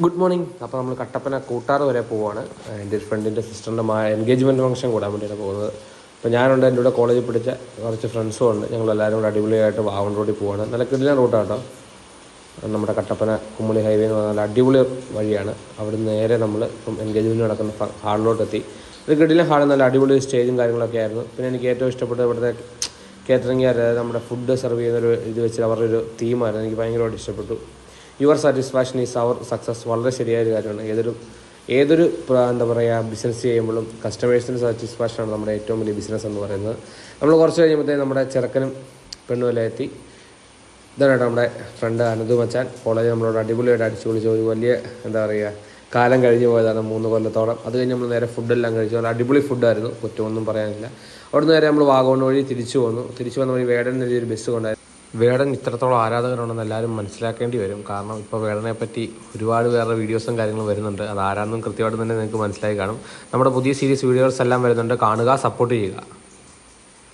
Good morning. അപ്പോൾ നമ്മൾ കട്ടപ്പന കൂട്ടാറ് വരെ പോവുകയാണ്. എൻ്റെ ഒരു ഫ്രണ്ടിൻ്റെ സിസ്റ്ററിൻ്റെ എൻഗേജ്മെൻറ്റ് ഫംഗ്ഷൻ കൂടാൻ വേണ്ടിയാണ് പോകുന്നത്. അപ്പോൾ ഞാനുണ്ട്, എൻ്റെ കൂടെ കോളേജിൽ പഠിച്ച കുറച്ച് ഫ്രണ്ട്സും ഉണ്ട്. ഞങ്ങളെല്ലാവരും കൂടെ അടിപൊളിയായിട്ട് വാഗൺ റോഡിൽ പോവുകയാണ്. നല്ല കിടിലൻ റൂട്ടാണ് കേട്ടോ. നമ്മുടെ കട്ടപ്പന കുമ്മളി ഹൈവേ എന്ന് പറഞ്ഞാൽ അടിപൊളി വഴിയാണ്. അവിടെ നിന്ന് നേരെ നമ്മൾ ഇപ്പം എൻഗേജ്മെൻറ്റ് നടക്കുന്ന ഹാളിലോട്ടെത്തി. ഒരു കിടിലൻ ഹാൾ, നല്ല അടിപൊളി സ്റ്റേജും കാര്യങ്ങളൊക്കെ ആയിരുന്നു. പിന്നെ എനിക്ക് ഏറ്റവും ഇഷ്ടപ്പെട്ടത് ഇവിടുത്തെ കേറ്ററിംഗുകാർ, നമ്മുടെ ഫുഡ് സെർവ് ചെയ്യുന്നൊരു ഇത് വെച്ച് അവരുടെ ഒരു തീമായിരുന്നു. എനിക്ക് ഭയങ്കരമായിട്ട് ഇഷ്ടപ്പെട്ടു. Your satisfaction is our success. വളരെ ശരിയായൊരു കാര്യമാണ്. ഏതൊരു എന്താ പറയുക, ബിസിനസ് ചെയ്യുമ്പോഴും കസ്റ്റമേഴ്സിൻ്റെ സാറ്റിസ്ഫാക്ഷനാണ് നമ്മുടെ ഏറ്റവും വലിയ ബിസിനസ് എന്ന് പറയുന്നത്. നമ്മൾ കുറച്ച് കഴിയുമ്പോഴത്തേക്കും നമ്മുടെ ചെറുക്കനും പെണ്ണുമെല്ലാം എത്തി. ഇതാണ് കേട്ടോ നമ്മുടെ ഫ്രണ്ട് അനന്തു മച്ചാൻ. കോളേജ് നമ്മളോട് അടിപൊളിയായിട്ട് അടിച്ചു പൊളിച്ച് ഒരു വലിയ എന്താ പറയുക കാലം കഴിഞ്ഞ് പോയതാണ് 3 കൊല്ലത്തോളം. അത് കഴിഞ്ഞ് നമ്മൾ നേരെ ഫുഡെല്ലാം കഴിച്ചു. നല്ല അടിപൊളി ഫുഡായിരുന്നു, കുറ്റമൊന്നും പറയാനില്ല. അവിടെ നിന്ന് നേരെ നമ്മൾ വാഗമൺ വഴി തിരിച്ചു വന്ന വഴി വേടൻ എന്നൊരു ബസ് കൊണ്ടായിരുന്നു. വേടൻ ഇത്രത്തോളം ആരാധകരുണ്ടെന്ന് എല്ലാവരും മനസ്സിലാക്കേണ്ടി വരും. കാരണം ഇപ്പോൾ വേടനെ പറ്റി ഒരുപാട് വേറെ വീഡിയോസും കാര്യങ്ങളും വരുന്നുണ്ട്. അത് ആരാണെന്നും കൃത്യമായിട്ട് തന്നെ നിങ്ങൾക്ക് മനസ്സിലായി കാണും. നമ്മുടെ പുതിയ സീരീസ് വീഡിയോസ് എല്ലാം വരുന്നുണ്ട്. കാണുക, സപ്പോർട്ട് ചെയ്യുക.